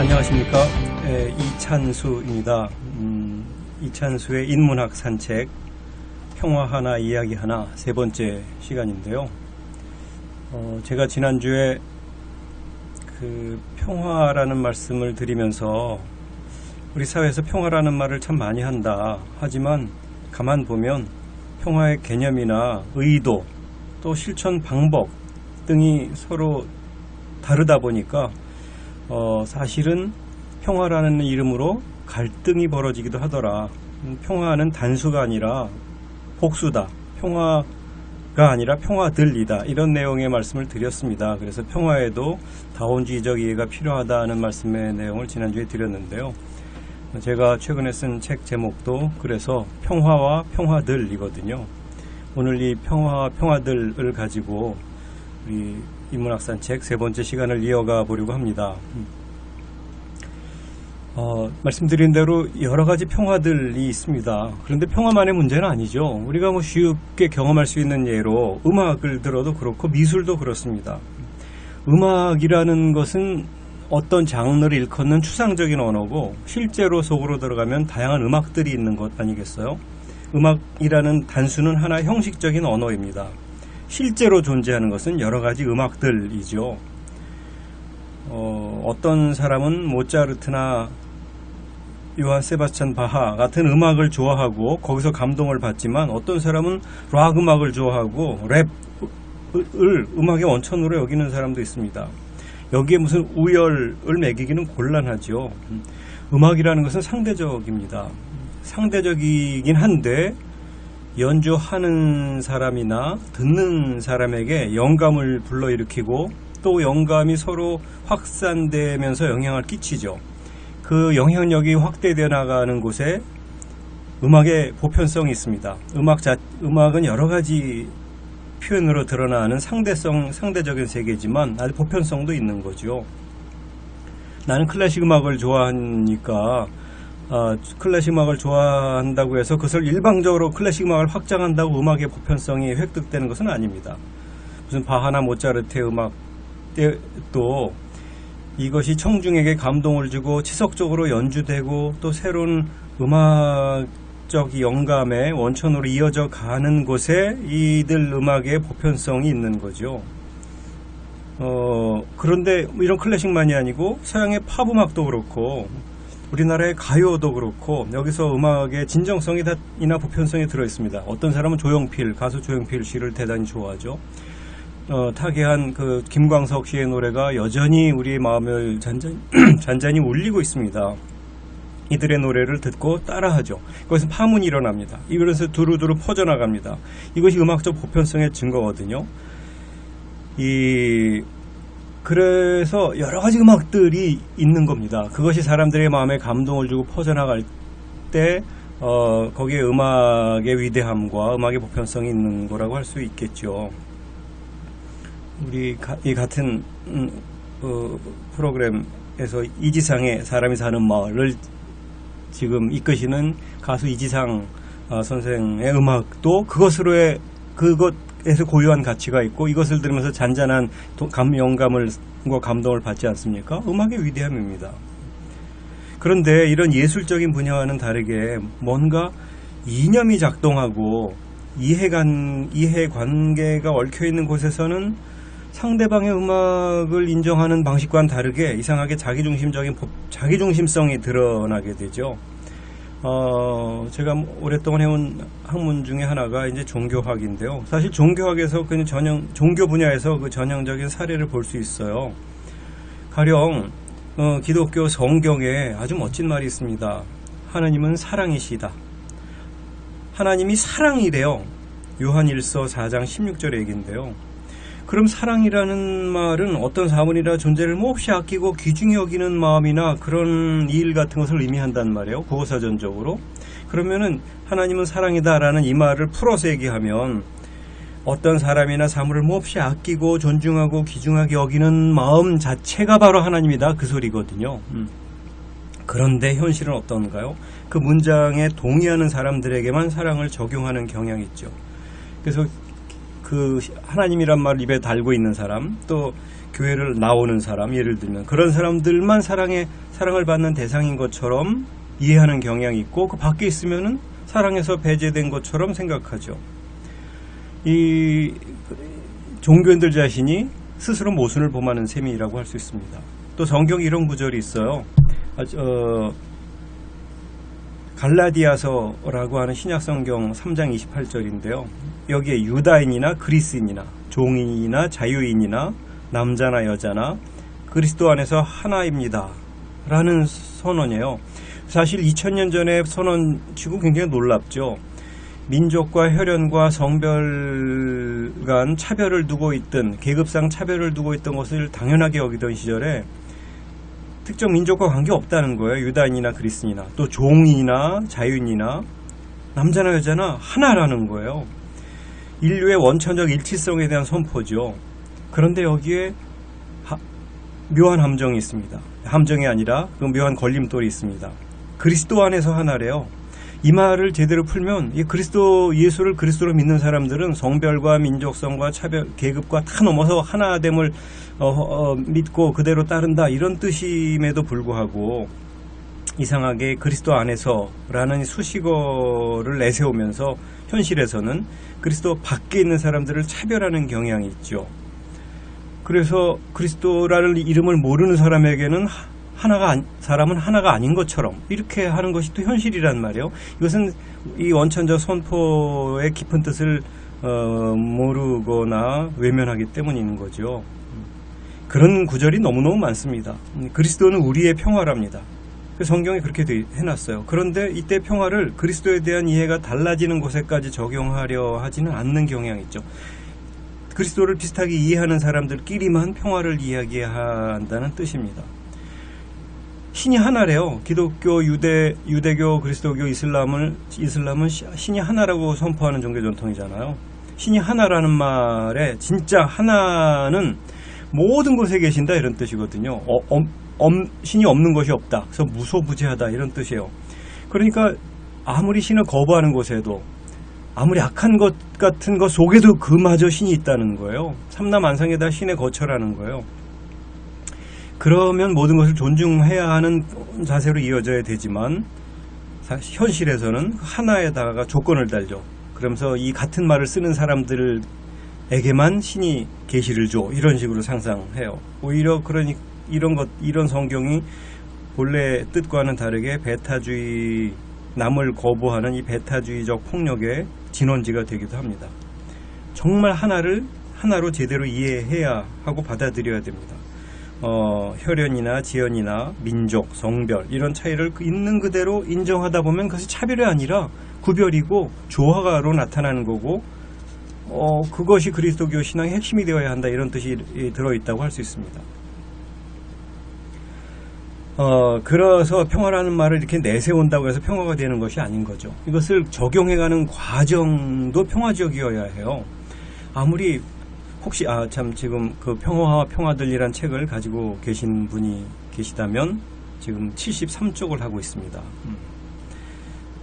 안녕하십니까. 이찬수입니다. 이찬수의 인문학 산책 평화 하나 이야기 하나 세 번째 시간인데요. 제가 지난주에 그 평화라는 말씀을 드리면서 우리 사회에서 평화라는 말을 참 많이 한다. 하지만 가만 보면 평화의 개념이나 의도 또 실천 방법 등이 서로 다르다 보니까 사실은 평화라는 이름으로 갈등이 벌어지기도 하더라. 평화는 단수가 아니라 복수다. 평화가 아니라 평화들이다. 이런 내용의 말씀을 드렸습니다. 그래서 평화에도 다원주의적 이해가 필요하다는 말씀의 내용을 지난주에 드렸는데요. 제가 최근에 쓴 책 제목도 그래서 평화와 평화들이거든요. 오늘 이 평화들을 가지고 우리 인문학산책 세 번째 시간을 이어가 보려고 합니다. 말씀드린 대로 여러 가지 평화들이 있습니다. 그런데 평화만의 문제는 아니죠. 우리가 쉽게 경험할 수 있는 예로 음악을 들어도 그렇고 미술도 그렇습니다. 음악이라는 것은 어떤 장르를 일컫는 추상적인 언어고 실제로 속으로 들어가면 다양한 음악들이 있는 것 아니겠어요? 음악이라는 단수는 하나의 형식적인 언어입니다. 실제로 존재하는 것은 여러 가지 음악들이죠. 어떤 사람은 모차르트나 요한 세바스찬 바하 같은 음악을 좋아하고 거기서 감동을 받지만 어떤 사람은 락 음악을 좋아하고 랩을 음악의 원천으로 여기는 사람도 있습니다. 여기에 무슨 우열을 매기기는 곤란하죠. 음악이라는 것은 상대적입니다. 상대적이긴 한데 연주하는 사람이나 듣는 사람에게 영감을 불러일으키고 또 영감이 서로 확산되면서 영향을 끼치죠. 그 영향력이 확대되어 나가는 곳에 음악의 보편성이 있습니다. 음악은 여러 가지 표현으로 드러나는 상대적인 세계지만 아주 보편성도 있는 거죠. 나는 클래식 음악을 좋아하니까 클래식 음악을 좋아한다고 해서 그것을 일방적으로 클래식 음악을 확장한다고 음악의 보편성이 획득되는 것은 아닙니다. 무슨 바하나 모차르트의 음악 때도 이것이 청중에게 감동을 주고 지속적으로 연주되고 또 새로운 음악적 영감의 원천으로 이어져 가는 곳에 이들 음악의 보편성이 있는 거죠. 그런데 이런 클래식만이 아니고 서양의 팝 음악도 그렇고 우리나라의 가요도 그렇고 여기서 음악의 진정성이나 보편성이 들어있습니다. 어떤 사람은 가수 조용필 씨를 대단히 좋아하죠. 타계한 그 김광석 씨의 노래가 여전히 우리의 마음을 잔잔히 울리고 있습니다. 이들의 노래를 듣고 따라하죠. 거기서 파문이 일어납니다. 이러면서 두루두루 퍼져나갑니다. 이것이 음악적 보편성의 증거거든요. 그래서 여러 가지 음악들이 있는 겁니다. 그것이 사람들의 마음에 감동을 주고 퍼져나갈 때 거기에 음악의 위대함과 음악의 보편성이 있는 거라고 할 수 있겠죠. 우리 이 같은 프로그램에서 이지상의 사람이 사는 마을을 지금 이끄시는 가수 이지상 선생의 음악도 그것에서 고유한 가치가 있고 이것을 들으면서 잔잔한 영감과 감동을 받지 않습니까? 음악의 위대함입니다. 그런데 이런 예술적인 분야와는 다르게 뭔가 이념이 작동하고 이해관계가 얽혀있는 곳에서는 상대방의 음악을 인정하는 방식과는 다르게 이상하게 자기중심성이 드러나게 되죠. 제가 오랫동안 해온 학문 중에 하나가 이제 종교학인데요. 사실 종교학에서 종교 분야에서 그 전형적인 사례를 볼 수 있어요. 가령 기독교 성경에 아주 멋진 말이 있습니다. 하나님은 사랑이시다. 하나님이 사랑이래요. 요한일서 4장 16절의 얘기인데요. 그럼 사랑이라는 말은 어떤 사물이나 존재를 몹시 아끼고 귀중히 여기는 마음이나 그런 일 같은 것을 의미한단 말이에요. 국어사전적으로. 그러면은 하나님은 사랑이다라는 이 말을 풀어서 얘기하면 어떤 사람이나 사물을 몹시 아끼고 존중하고 귀중하게 여기는 마음 자체가 바로 하나님이다. 그 소리거든요. 그런데 현실은 어떤가요? 그 문장에 동의하는 사람들에게만 사랑을 적용하는 경향이 있죠. 그래서 그 하나님이란 말을 입에 달고 있는 사람, 또 교회를 나오는 사람, 예를 들면 그런 사람들만 사랑을 받는 대상인 것처럼 이해하는 경향이 있고, 그 밖에 있으면은 사랑에서 배제된 것처럼 생각하죠. 이 종교인들 자신이 스스로 모순을 범하는 셈이라고 할 수 있습니다. 또 성경에 이런 구절이 있어요. 갈라디아서라고 하는 신약성경 3장 28절인데요. 여기에 유다인이나 그리스인이나 종인이나 자유인이나 남자나 여자나 그리스도 안에서 하나입니다 라는 선언이에요. 사실 2000년 전에 선언치고 굉장히 놀랍죠. 민족과 혈연과 성별 간 차별을 두고 있던, 계급상 차별을 두고 있던 것을 당연하게 여기던 시절에 특정 민족과 관계없다는 거예요. 유다인이나 그리스인이나 또 종이나 자유인이나 남자나 여자나 하나라는 거예요. 인류의 원천적 일치성에 대한 선포죠. 그런데 여기에 묘한 함정이 있습니다. 함정이 아니라 그 묘한 걸림돌이 있습니다. 그리스도 안에서 하나래요. 이 말을 제대로 풀면 이 예수를 그리스도로 믿는 사람들은 성별과 민족성과 차별, 계급과 다 넘어서 하나됨을 믿고 그대로 따른다, 이런 뜻임에도 불구하고 이상하게 그리스도 안에서라는 수식어를 내세우면서 현실에서는 그리스도 밖에 있는 사람들을 차별하는 경향이 있죠. 그래서 그리스도라는 이름을 모르는 사람에게는 사람은 하나가 아닌 것처럼 이렇게 하는 것이 또 현실이란 말이에요. 이것은 이 원천적 선포의 깊은 뜻을 모르거나 외면하기 때문인 거죠. 그런 구절이 너무너무 많습니다. 그리스도는 우리의 평화랍니다. 성경에 그렇게 해놨어요. 그런데 이때 평화를 그리스도에 대한 이해가 달라지는 곳에까지 적용하려 하지는 않는 경향이 있죠. 그리스도를 비슷하게 이해하는 사람들끼리만 평화를 이야기한다는 뜻입니다. 신이 하나래요. 기독교, 유대교, 그리스도교, 이슬람은 신이 하나라고 선포하는 종교 전통이잖아요. 신이 하나라는 말에 진짜 하나는 모든 곳에 계신다, 이런 뜻이거든요. 신이 없는 것이 없다. 그래서 무소부재하다, 이런 뜻이에요. 그러니까 아무리 신을 거부하는 곳에도, 아무리 악한 것 같은 것 속에도 그마저 신이 있다는 거예요. 삼라만상에다 신의 거처라는 거예요. 그러면 모든 것을 존중해야 하는 자세로 이어져야 되지만 현실에서는 하나에다가 조건을 달죠. 그러면서 이 같은 말을 쓰는 사람들에게만 신이 계시를 줘, 이런 식으로 상상해요. 오히려 이런 성경이 본래 뜻과는 다르게 배타주의, 남을 거부하는 이 배타주의적 폭력의 진원지가 되기도 합니다. 정말 하나로 제대로 이해해야 하고 받아들여야 됩니다. 혈연이나 지연이나 민족, 성별, 이런 차이를 있는 그대로 인정하다 보면 그것이 차별이 아니라 구별이고 조화가로 나타나는 거고, 그것이 그리스도교 신앙의 핵심이 되어야 한다, 이런 뜻이 들어있다고 할 수 있습니다. 그래서 평화라는 말을 이렇게 내세운다고 해서 평화가 되는 것이 아닌 거죠. 이것을 적용해가는 과정도 평화적이어야 해요. 아무리 혹시 지금 그 평화와 평화들이란 책을 가지고 계신 분이 계시다면 지금 73쪽을 하고 있습니다.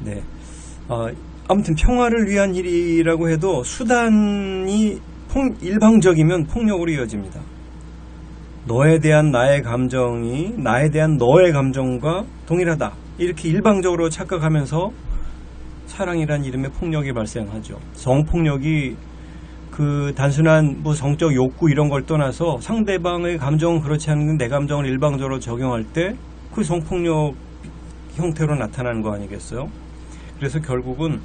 네. 아무튼 평화를 위한 일이라고 해도 수단이 일방적이면 폭력으로 이어집니다. 너에 대한 나의 감정이 나에 대한 너의 감정과 동일하다, 이렇게 일방적으로 착각하면서 사랑이란 이름의 폭력이 발생하죠. 성폭력이 그 단순한 성적 욕구 이런 걸 떠나서 상대방의 감정은 그렇지 않은데 내 감정을 일방적으로 적용할 때 그 성폭력 형태로 나타나는 거 아니겠어요? 그래서 결국은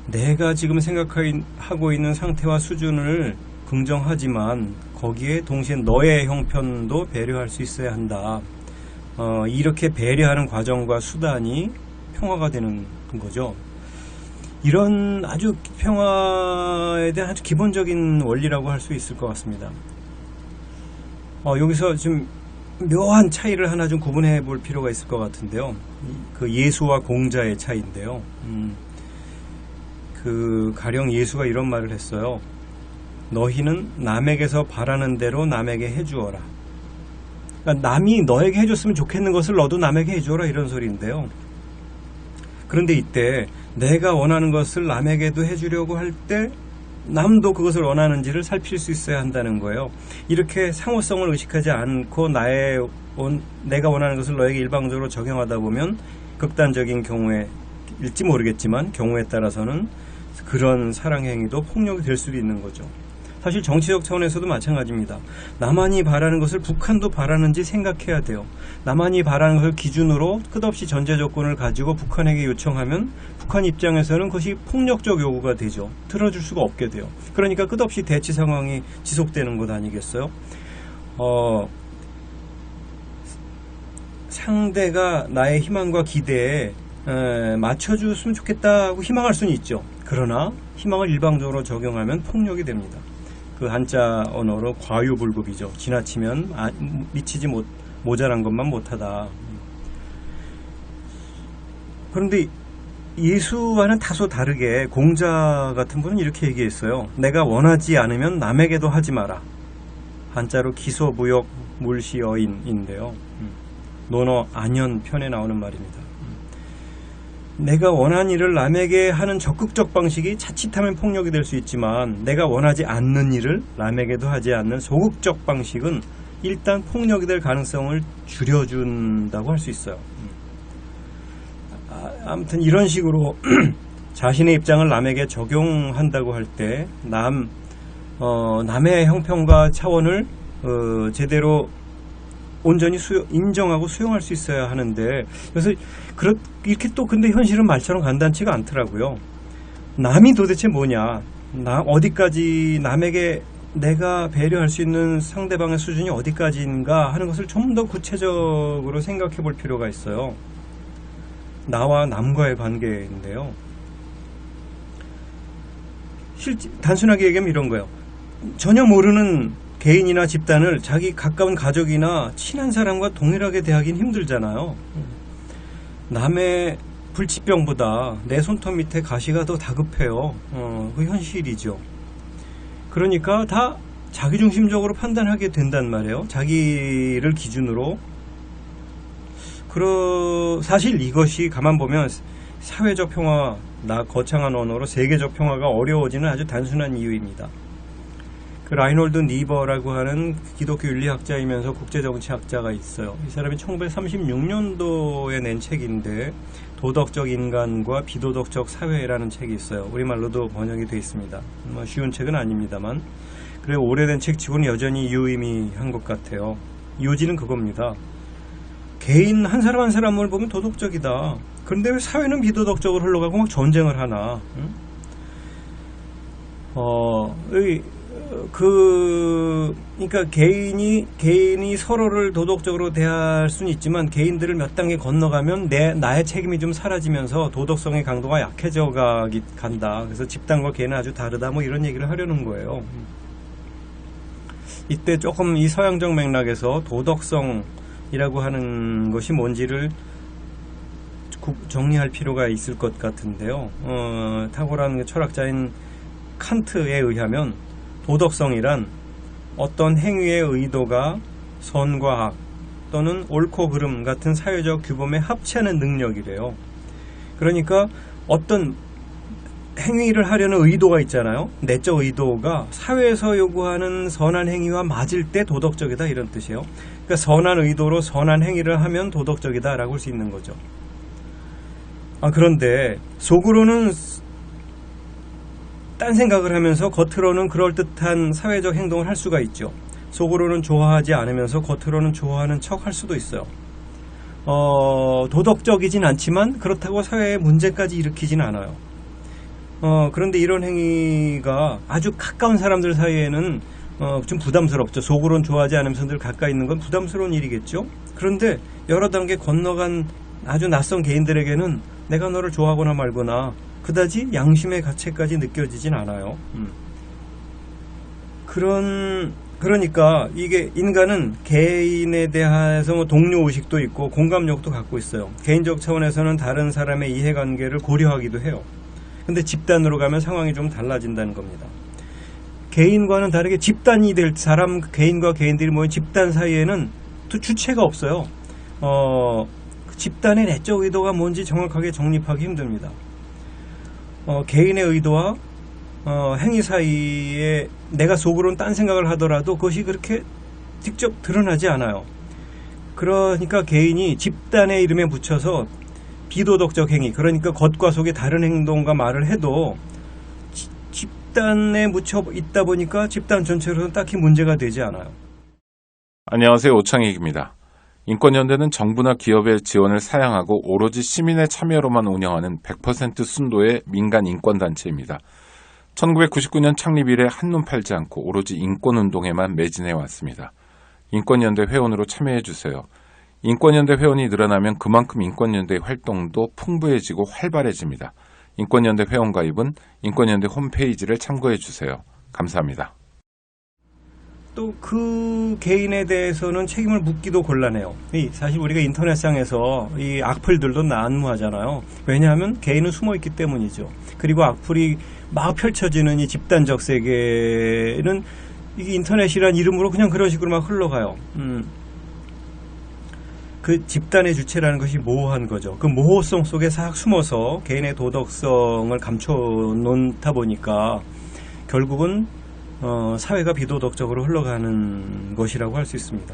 내가 지금 생각하고 있는 상태와 수준을 긍정하지만 거기에 동시에 너의 형편도 배려할 수 있어야 한다. 이렇게 배려하는 과정과 수단이 평화가 되는 거죠. 이런 아주 평화에 대한 아주 기본적인 원리라고 할 수 있을 것 같습니다. 여기서 좀 묘한 차이를 하나 좀 구분해 볼 필요가 있을 것 같은데요. 그 예수와 공자의 차이인데요. 가령 예수가 이런 말을 했어요. 너희는 남에게서 바라는 대로 남에게 해주어라. 그러니까 남이 너에게 해줬으면 좋겠는 것을 너도 남에게 해주어라, 이런 소리인데요. 그런데 이때 내가 원하는 것을 남에게도 해주려고 할 때 남도 그것을 원하는지를 살필 수 있어야 한다는 거예요. 이렇게 상호성을 의식하지 않고 내가 원하는 것을 너에게 일방적으로 적용하다 보면 극단적인 경우에일지 모르겠지만 경우에 따라서는 그런 사랑 행위도 폭력이 될 수도 있는 거죠. 사실 정치적 차원에서도 마찬가지입니다. 남한이 바라는 것을 북한도 바라는지 생각해야 돼요. 남한이 바라는 것을 기준으로 끝없이 전제 조건을 가지고 북한에게 요청하면 북한 입장에서는 그것이 폭력적 요구가 되죠. 들어줄 수가 없게 돼요. 그러니까 끝없이 대치 상황이 지속되는 것 아니겠어요? 상대가 나의 희망과 기대에 맞춰줬으면 좋겠다고 희망할 수는 있죠. 그러나 희망을 일방적으로 적용하면 폭력이 됩니다. 그 한자 언어로 과유불급이죠. 지나치면 미치지 모자란 것만 못하다. 그런데 예수와는 다소 다르게 공자 같은 분은 이렇게 얘기했어요. 내가 원하지 않으면 남에게도 하지 마라. 한자로 기소부역 물시어인인데요. 논어 안현 편에 나오는 말입니다. 내가 원하는 일을 남에게 하는 적극적 방식이 자칫하면 폭력이 될 수 있지만 내가 원하지 않는 일을 남에게도 하지 않는 소극적 방식은 일단 폭력이 될 가능성을 줄여준다고 할 수 있어요. 아무튼 이런 식으로 자신의 입장을 남에게 적용한다고 할 때 남의 형평과 차원을 제대로 온전히 인정하고 수용할 수 있어야 하는데, 그래서 이렇게 또 근데 현실은 말처럼 간단치가 않더라고요. 남이 도대체 뭐냐, 어디까지 남에게 내가 배려할 수 있는 상대방의 수준이 어디까지인가 하는 것을 좀 더 구체적으로 생각해 볼 필요가 있어요. 나와 남과의 관계인데요. 단순하게 얘기하면 이런 거예요. 전혀 모르는 개인이나 집단을 자기 가까운 가족이나 친한 사람과 동일하게 대하기는 힘들잖아요. 남의 불치병보다 내 손톱 밑에 가시가 더 다급해요. 그 현실이죠. 그러니까 다 자기중심적으로 판단하게 된단 말이에요. 자기를 기준으로. 사실 이것이 가만 보면 사회적 평화, 거창한 언어로 세계적 평화가 어려워지는 아주 단순한 이유입니다. 그 라이놀드 니버라고 하는 기독교 윤리학자이면서 국제정치학자가 있어요. 이 사람이 1936년도에 낸 책인데 도덕적 인간과 비도덕적 사회라는 책이 있어요. 우리말로도 번역이 되어 있습니다. 쉬운 책은 아닙니다만, 그래 오래된 책치고는 여전히 유의미한 것 같아요. 요지는 그겁니다. 개인 한 사람 한 사람을 보면 도덕적이다. 그런데 왜 사회는 비도덕적으로 흘러가고 막 전쟁을 하나? 응? 그러니까 개인이 서로를 도덕적으로 대할 수는 있지만 개인들을 몇 단계 건너가면 나의 책임이 좀 사라지면서 도덕성의 강도가 약해져 간다. 그래서 집단과 개인은 아주 다르다. 뭐 이런 얘기를 하려는 거예요. 이때 조금 이 서양적 맥락에서 도덕성이라고 하는 것이 뭔지를 정리할 필요가 있을 것 같은데요. 탁월한 철학자인 칸트에 의하면 도덕성이란 어떤 행위의 의도가 선과 악 또는 옳고 그름 같은 사회적 규범에 합치하는 능력이래요. 그러니까 어떤 행위를 하려는 의도가 있잖아요. 내적 의도가 사회에서 요구하는 선한 행위와 맞을 때 도덕적이다, 이런 뜻이에요. 그러니까 선한 의도로 선한 행위를 하면 도덕적이다 라고 할 수 있는 거죠. 그런데 속으로는 딴 생각을 하면서 겉으로는 그럴듯한 사회적 행동을 할 수가 있죠. 속으로는 좋아하지 않으면서 겉으로는 좋아하는 척 할 수도 있어요. 도덕적이진 않지만 그렇다고 사회에 문제까지 일으키진 않아요. 그런데 이런 행위가 아주 가까운 사람들 사이에는 좀 부담스럽죠. 속으로는 좋아하지 않으면서 늘 가까이 있는 건 부담스러운 일이겠죠. 그런데 여러 단계 건너간 아주 낯선 개인들에게는 내가 너를 좋아하거나 말거나 그다지 양심의 가책까지 느껴지진 않아요. 그러니까 이게 인간은 개인에 대해서 동료의식도 있고 공감력도 갖고 있어요. 개인적 차원에서는 다른 사람의 이해관계를 고려하기도 해요. 근데 집단으로 가면 상황이 좀 달라진다는 겁니다. 개인과는 다르게 집단이 될 사람, 개인과 개인들이 모인 집단 사이에는 또 주체가 없어요. 집단의 내적 의도가 뭔지 정확하게 정립하기 힘듭니다. 개인의 의도와 행위 사이에 내가 속으로는 딴 생각을 하더라도 그것이 그렇게 직접 드러나지 않아요. 그러니까 개인이 집단의 이름에 붙여서 비도덕적 행위, 그러니까 겉과 속에 다른 행동과 말을 해도 집단에 묻혀 있다 보니까 집단 전체로는 딱히 문제가 되지 않아요. 안녕하세요. 오창익입니다. 인권연대는 정부나 기업의 지원을 사양하고 오로지 시민의 참여로만 운영하는 100% 순도의 민간 인권단체입니다. 1999년 창립 이래 한눈 팔지 않고 오로지 인권운동에만 매진해 왔습니다. 인권연대 회원으로 참여해주세요. 인권연대 회원이 늘어나면 그만큼 인권연대의 활동도 풍부해지고 활발해집니다. 인권연대 회원 가입은 인권연대 홈페이지를 참고해주세요. 감사합니다. 또 그 개인에 대해서는 책임을 묻기도 곤란해요. 사실 우리가 인터넷상에서 이 악플들도 난무하잖아요. 왜냐하면 개인은 숨어있기 때문이죠. 그리고 악플이 막 펼쳐지는 이 집단적 세계는 이게 인터넷이란 이름으로 그냥 그런 식으로 막 흘러가요. 그 집단의 주체라는 것이 모호한 거죠. 그 모호성 속에 싹 숨어서 개인의 도덕성을 감춰놓다 보니까 결국은 사회가 비도덕적으로 흘러가는 것이라고 할 수 있습니다.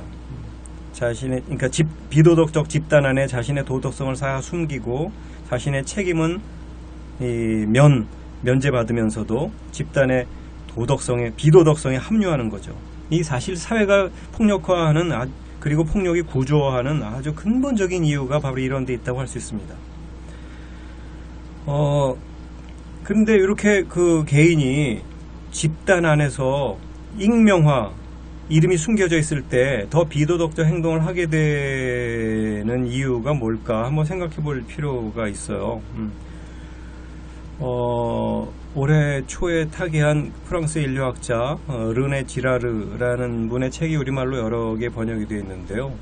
그러니까 비도덕적 집단 안에 자신의 도덕성을 싹 숨기고 자신의 책임은 면제받으면서도 집단의 비도덕성에 합류하는 거죠. 이 사실 사회가 폭력화하는 그리고 폭력이 구조화하는 아주 근본적인 이유가 바로 이런 데 있다고 할 수 있습니다. 그런데 이렇게 그 개인이 집단 안에서 익명화, 이름이 숨겨져 있을 때 더 비도덕적 행동을 하게 되는 이유가 뭘까 한번 생각해 볼 필요가 있어요. 올해 초에 타계한 프랑스 인류학자 르네 지라르라는 분의 책이 우리말로 여러 개 번역이 되어 있는데요.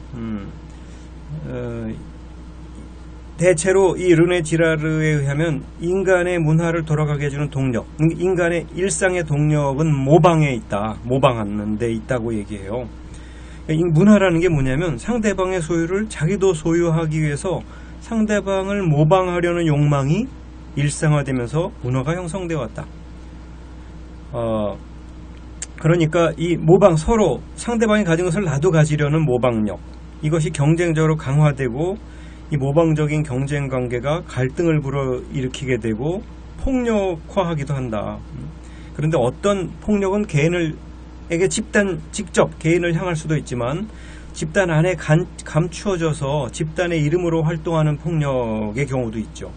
대체로 이 르네 지라르에 의하면 인간의 문화를 돌아가게 해주는 동력, 인간의 일상의 동력은 모방에 있다, 모방하는 데 있다고 얘기해요. 이 문화라는 게 뭐냐면 상대방의 소유를 자기도 소유하기 위해서 상대방을 모방하려는 욕망이 일상화되면서 문화가 형성되어 왔다. 그러니까 이 모방, 서로 상대방이 가진 것을 나도 가지려는 모방력, 이것이 경쟁적으로 강화되고 이 모방적인 경쟁 관계가 갈등을 불어일으키게 되고 폭력화하기도 한다. 그런데 어떤 폭력은 개인에게 직접 개인을 향할 수도 있지만 집단 안에 감추어져서 집단의 이름으로 활동하는 폭력의 경우도 있죠.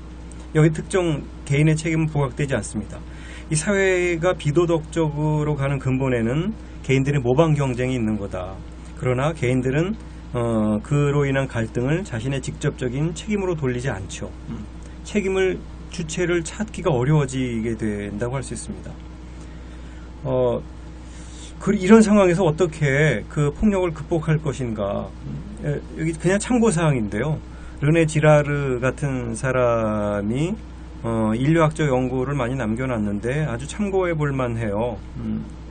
여기 특정 개인의 책임은 부각되지 않습니다. 이 사회가 비도덕적으로 가는 근본에는 개인들의 모방 경쟁이 있는 거다. 그러나 개인들은 그로 인한 갈등을 자신의 직접적인 책임으로 돌리지 않죠. 주체를 찾기가 어려워지게 된다고 할 수 있습니다. 이런 상황에서 어떻게 그 폭력을 극복할 것인가? 여기 그냥 참고사항인데요. 르네 지라르 같은 사람이 인류학적 연구를 많이 남겨놨는데 아주 참고해 볼 만해요.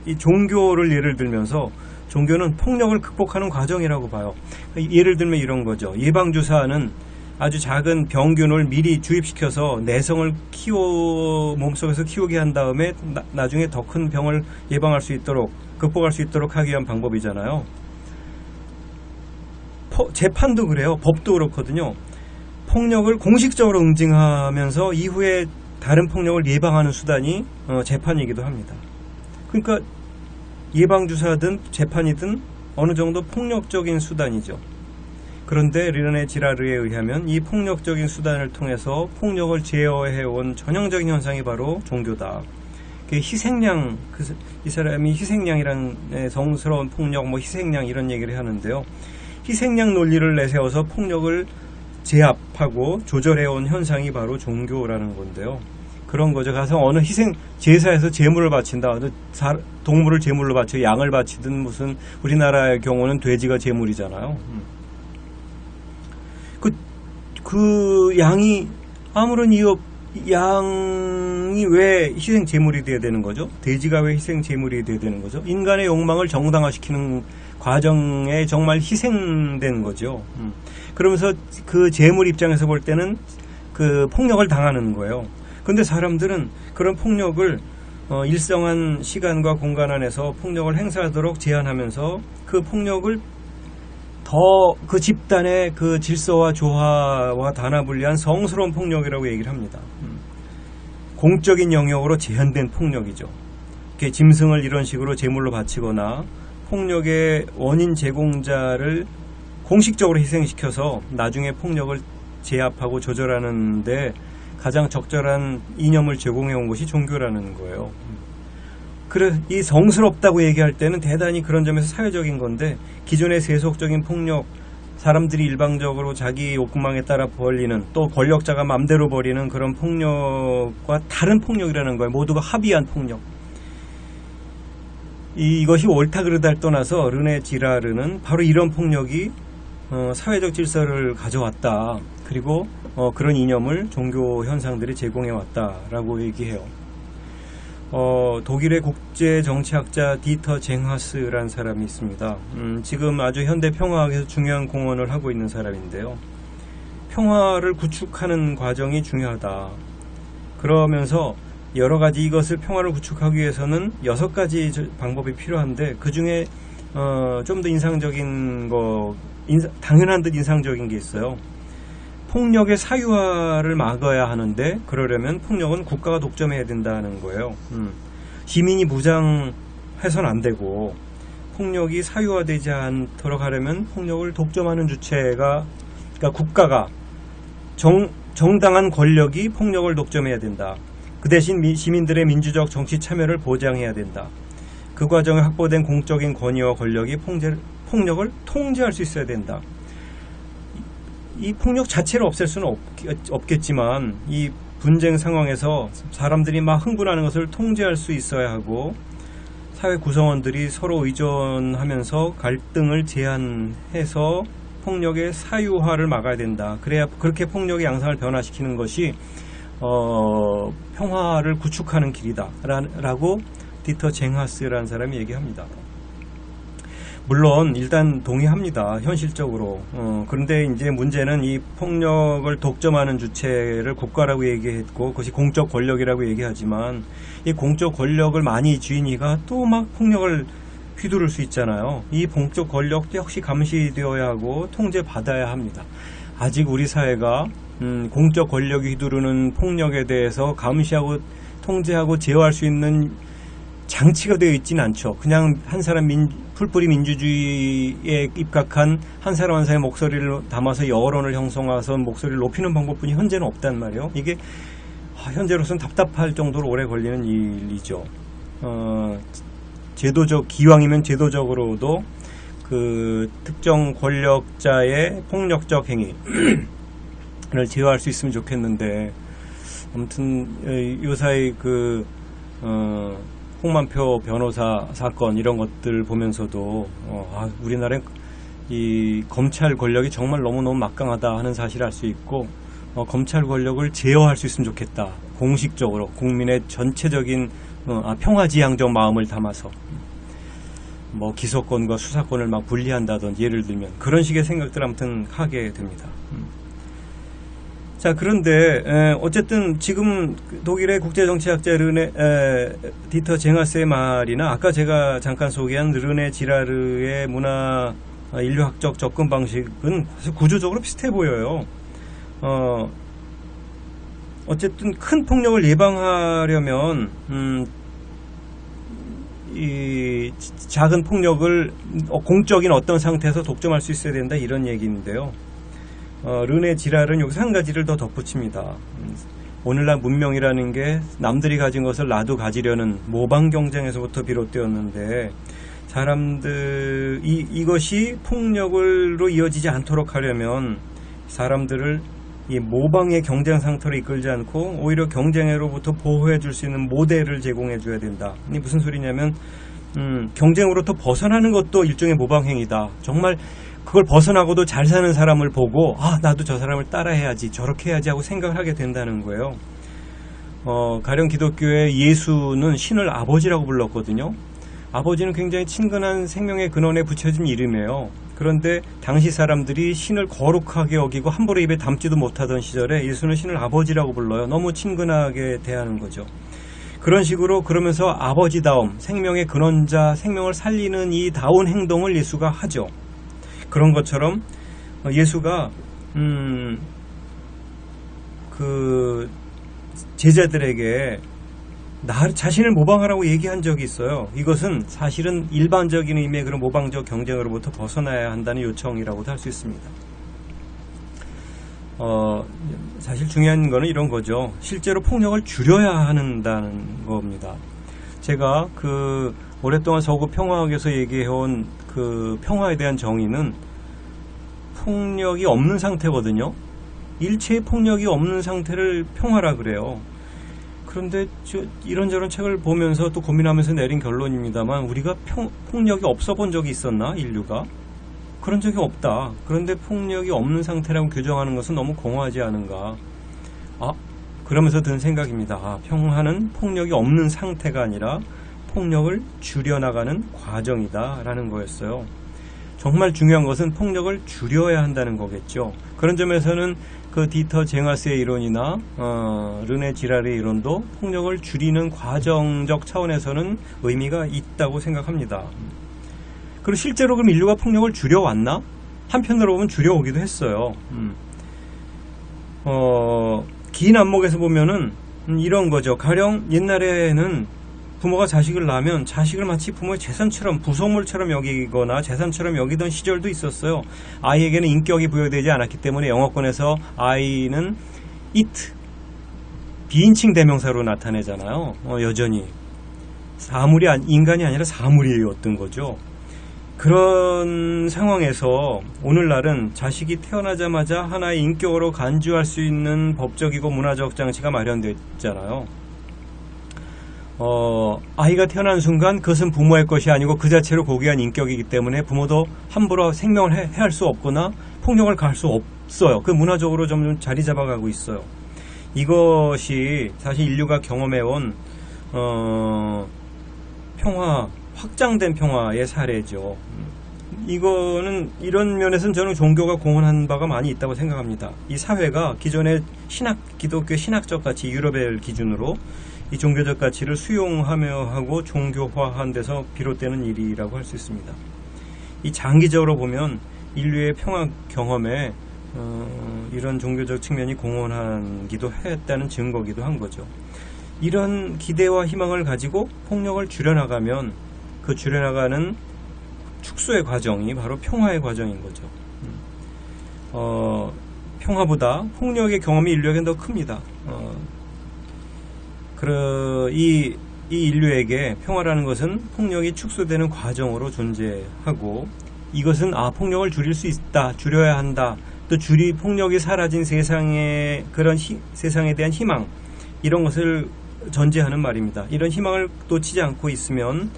이 종교를 예를 들면서 종교는 폭력을 극복하는 과정이라고 봐요. 예를 들면 이런 거죠. 예방주사는 아주 작은 병균을 미리 주입시켜서 내성을 몸속에서 키우게 한 다음에 나중에 더 큰 병을 예방할 수 있도록, 극복할 수 있도록 하기 위한 방법이잖아요. 재판도 그래요. 법도 그렇거든요. 폭력을 공식적으로 응징하면서 이후에 다른 폭력을 예방하는 수단이 재판이기도 합니다. 그러니까 예방주사든 재판이든 어느 정도 폭력적인 수단이죠. 그런데 르네 지라르에 의하면 이 폭력적인 수단을 통해서 폭력을 제어해온 전형적인 현상이 바로 종교다. 희생양, 이 사람이 희생양이란 성스러운 폭력, 희생양 이런 얘기를 하는데요. 희생양 논리를 내세워서 폭력을 제압하고 조절해온 현상이 바로 종교라는 건데요. 그런 거죠. 가서 어느 제사에서 제물을 바친다. 동물을 제물로 바쳐 양을 바치든 무슨 우리나라의 경우는 돼지가 제물이잖아요. 그 양이 아무런 이유 양이 왜 희생 제물이 되어야 되는 거죠? 돼지가 왜 희생 제물이 되어야 되는 거죠? 인간의 욕망을 정당화시키는 과정에 정말 희생된 거죠. 그러면서 그 제물 입장에서 볼 때는 그 폭력을 당하는 거예요. 근데 사람들은 그런 폭력을 일정한 시간과 공간 안에서 폭력을 행사하도록 제한하면서 그 폭력을 더 그 집단의 그 질서와 조화와 단합을 위한 성스러운 폭력이라고 얘기를 합니다. 공적인 영역으로 제한된 폭력이죠. 이렇게 짐승을 이런 식으로 제물로 바치거나 폭력의 원인 제공자를 공식적으로 희생시켜서 나중에 폭력을 제압하고 조절하는데 가장 적절한 이념을 제공해 온 것이 종교라는 거예요. 그래, 이 성스럽다고 얘기할 때는 대단히 그런 점에서 사회적인 건데, 기존의 세속적인 폭력, 사람들이 일방적으로 자기 욕망에 따라 벌리는, 또 권력자가 맘대로 벌이는 그런 폭력과 다른 폭력이라는 거예요. 모두가 합의한 폭력. 이것이 옳다 그르다를 떠나서 르네 지라르는 바로 이런 폭력이 사회적 질서를 가져왔다. 그리고 그런 이념을 종교 현상들이 제공해 왔다라고 얘기해요. 독일의 국제 정치학자 디터 쟁하스라는 사람이 있습니다. 지금 아주 현대 평화학에서 중요한 공헌을 하고 있는 사람인데요. 평화를 구축하는 과정이 중요하다. 그러면서 여러 가지 이것을 평화를 구축하기 위해서는 6가지 방법이 필요한데, 그 중에 좀 더 인상적인 당연한 듯 인상적인 게 있어요. 폭력의 사유화를 막아야 하는데, 그러려면 폭력은 국가가 독점해야 된다는 거예요. 시민이 무장해서는 안 되고, 폭력이 사유화되지 않도록 하려면 폭력을 독점하는 주체가, 그러니까 국가가, 정당한 권력이 폭력을 독점해야 된다. 그 대신 시민들의 민주적 정치 참여를 보장해야 된다. 그 과정에 확보된 공적인 권위와 권력이 폭력을 통제할 수 있어야 된다. 이 폭력 자체를 없앨 수는 없겠지만, 이 분쟁 상황에서 사람들이 막 흥분하는 것을 통제할 수 있어야 하고, 사회 구성원들이 서로 의존하면서 갈등을 제한해서 폭력의 사유화를 막아야 된다. 그래야 그렇게 폭력의 양상을 변화시키는 것이 평화를 구축하는 길이다 라고 디터 쟁하스라는 사람이 얘기합니다. 물론 일단 동의합니다. 현실적으로. 그런데 이제 문제는 이 폭력을 독점하는 주체를 국가라고 얘기했고, 그것이 공적 권력이라고 얘기하지만, 이 공적 권력을 많이 쥐인 이가 또 막 폭력을 휘두를 수 있잖아요. 이 공적 권력도 역시 감시되어야 하고 통제받아야 합니다. 아직 우리 사회가 공적 권력이 휘두르는 폭력에 대해서 감시하고 통제하고 제어할 수 있는 장치가 되어 있지는 않죠. 그냥 한 사람 풀뿌리 민주주의에 입각한 한 사람 한 사람의 목소리를 담아서 여론을 형성해서 목소리를 높이는 방법뿐이 현재는 없단 말이에요. 이게 현재로서는 답답할 정도로 오래 걸리는 일이죠. 기왕이면 제도적으로도 그 특정 권력자의 폭력적 행위를 제어할 수 있으면 좋겠는데, 아무튼 요사이 홍만표 변호사 사건 이런 것들 보면서도 우리나라의 이 검찰 권력이 정말 너무너무 막강하다 하는 사실을 알 수 있고, 검찰 권력을 제어할 수 있으면 좋겠다. 공식적으로 국민의 전체적인 평화지향적 마음을 담아서 뭐 기소권과 수사권을 막 분리한다든지, 예를 들면 그런 식의 생각들 아무튼 하게 됩니다. 자, 그런데 어쨌든 지금 독일의 국제정치학자 디터 쟁하스의 말이나 아까 제가 잠깐 소개한 르네 지라르의 문화 인류학적 접근 방식은 구조적으로 비슷해 보여요. 어쨌든 큰 폭력을 예방하려면 이 작은 폭력을 공적인 어떤 상태에서 독점할 수 있어야 된다, 이런 얘기인데요. 르네 지랄은 여기서 한 가지를 더 덧붙입니다. 오늘날 문명이라는 게 남들이 가진 것을 나도 가지려는 모방 경쟁에서부터 비롯되었는데, 이것이 폭력으로 이어지지 않도록 하려면 사람들을 이 모방의 경쟁 상태로 이끌지 않고 오히려 경쟁으로부터 보호해 줄 수 있는 모델을 제공해 줘야 된다. 이게 무슨 소리냐면, 경쟁으로부터 벗어나는 것도 일종의 모방 행위다. 정말 그걸 벗어나고도 잘 사는 사람을 보고 나도 저 사람을 따라해야지, 저렇게 해야지 하고 생각을 하게 된다는 거예요. 가령 기독교의 예수는 신을 아버지라고 불렀거든요. 아버지는 굉장히 친근한 생명의 근원에 붙여진 이름이에요. 그런데 당시 사람들이 신을 거룩하게 여기고 함부로 입에 담지도 못하던 시절에 예수는 신을 아버지라고 불러요. 너무 친근하게 대하는 거죠. 그런 식으로 그러면서 아버지다움, 생명의 근원자, 생명을 살리는 이 다운 행동을 예수가 하죠. 그런 것처럼 예수가 그 제자들에게 자신을 모방하라고 얘기한 적이 있어요. 이것은 사실은 일반적인 의미의 그런 모방적 경쟁으로부터 벗어나야 한다는 요청이라고도 할 수 있습니다. 사실 중요한 거는 이런 거죠. 실제로 폭력을 줄여야 한다는 겁니다. 제가 오랫동안 서구 평화학에서 얘기해온 그 평화에 대한 정의는 폭력이 없는 상태거든요. 일체의 폭력이 없는 상태를 평화라 그래요. 그런데 이런저런 책을 보면서 또 고민하면서 내린 결론입니다만, 우리가 폭력이 없어 본 적이 있었나? 인류가? 그런 적이 없다. 그런데 폭력이 없는 상태라고 규정하는 것은 너무 공허하지 않은가. 그러면서 든 생각입니다. 평화는 폭력이 없는 상태가 아니라 폭력을 줄여나가는 과정이다 라는 거였어요. 정말 중요한 것은 폭력을 줄여야 한다는 거겠죠. 그런 점에서는 그 디터 쟁하스의 이론이나 르네 지랄의 이론도 폭력을 줄이는 과정적 차원에서는 의미가 있다고 생각합니다. 그리고 실제로 그럼 인류가 폭력을 줄여왔나? 한편으로 보면 줄여오기도 했어요. 긴 안목에서 보면은 이런 거죠. 가령 옛날에는 부모가 자식을 낳으면 자식을 마치 부모의 재산처럼, 부속물처럼 여기거나 재산처럼 여기던 시절도 있었어요. 아이에게는 인격이 부여되지 않았기 때문에 영어권에서 아이는 it, 비인칭 대명사로 나타내잖아요. 여전히 인간이 아니라 사물이었던 거죠. 그런 상황에서 오늘날은 자식이 태어나자마자 하나의 인격으로 간주할 수 있는 법적이고 문화적 장치가 마련됐잖아요. 아이가 태어난 순간 그것은 부모의 것이 아니고 그 자체로 고귀한 인격이기 때문에 부모도 함부로 생명을 해할 수 없거나 폭력을 가할 수 없어요. 그 문화적으로 점점 자리 잡아가고 있어요. 이것이 사실 인류가 경험해온 확장된 평화의 사례죠. 이거는 이런 면에서는 저는 종교가 공헌한 바가 많이 있다고 생각합니다. 이 사회가 기존의 기독교 신학적 가치, 유럽을 기준으로 이 종교적 가치를 수용하며 하고 종교화한 데서 비롯되는 일이라고 할 수 있습니다. 이 장기적으로 보면 인류의 평화 경험에 이런 종교적 측면이 공헌하기도 했다는 증거기도 한 거죠. 이런 기대와 희망을 가지고 폭력을 줄여나가면 그 줄여나가는 축소의 과정이 바로 평화의 과정인 거죠. 평화보다 폭력의 경험이 인류에게는 더 큽니다. 이 인류에게 평화라는 것은 폭력이 축소되는 과정으로 존재하고, 이것은 폭력을 줄일 수 있다, 줄여야 한다, 또 폭력이 사라진 세상에 대한 희망, 이런 것을 전제하는 말입니다. 이런 희망을 놓치지 않고 있으면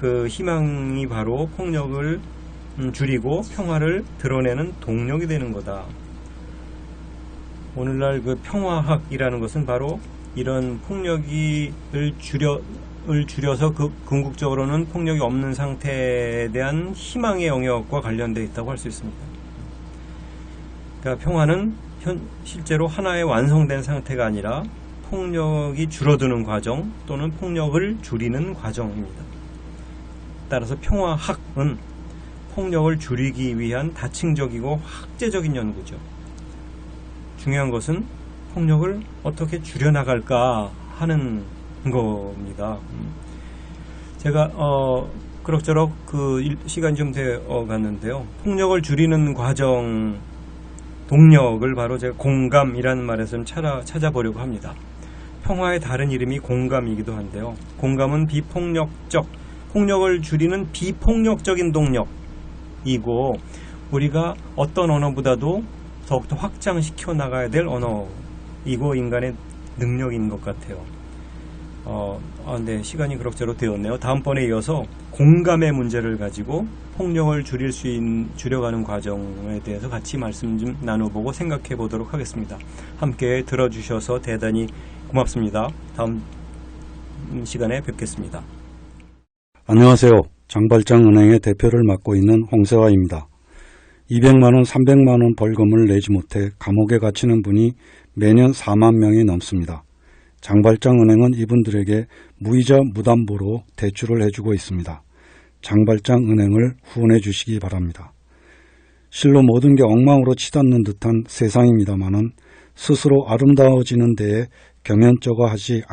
그 희망이 바로 폭력을 줄이고 평화를 드러내는 동력이 되는 거다. 오늘날 그 평화학이라는 것은 바로 이런 폭력을 줄여서 궁극적으로는 폭력이 없는 상태에 대한 희망의 영역과 관련되어 있다고 할 수 있습니다. 그러니까 평화는 실제로 하나의 완성된 상태가 아니라 폭력이 줄어드는 과정 또는 폭력을 줄이는 과정입니다. 따라서 평화학은 폭력을 줄이기 위한 다층적이고 학제적인 연구죠. 중요한 것은 폭력을 어떻게 줄여나갈까 하는 겁니다. 제가 그럭저럭 시간이 좀 되어 갔는데요. 폭력을 줄이는 과정 동력을 바로 제가 공감이라는 말에서 좀 찾아보려고 합니다. 평화의 다른 이름이 공감이기도 한데요. 공감은 폭력을 줄이는 비폭력적인 동력이고, 우리가 어떤 언어보다도 더욱더 확장시켜 나가야 될 언어이고 인간의 능력인 것 같아요. 네, 시간이 그럭저럭 되었네요. 다음번에 이어서 공감의 문제를 가지고 폭력을 줄여가는 과정에 대해서 같이 말씀 좀 나눠보고 생각해 보도록 하겠습니다. 함께 들어주셔서 대단히 고맙습니다. 다음 시간에 뵙겠습니다. 안녕하세요. 장발장은행의 대표를 맡고 있는 홍세화입니다. 200만원, 300만원 벌금을 내지 못해 감옥에 갇히는 분이 매년 4만 명이 넘습니다. 장발장은행은 이분들에게 무이자 무담보로 대출을 해주고 있습니다. 장발장은행을 후원해 주시기 바랍니다. 실로 모든 게 엉망으로 치닫는 듯한 세상입니다마는 스스로 아름다워지는 데에 겸연쩍어 하지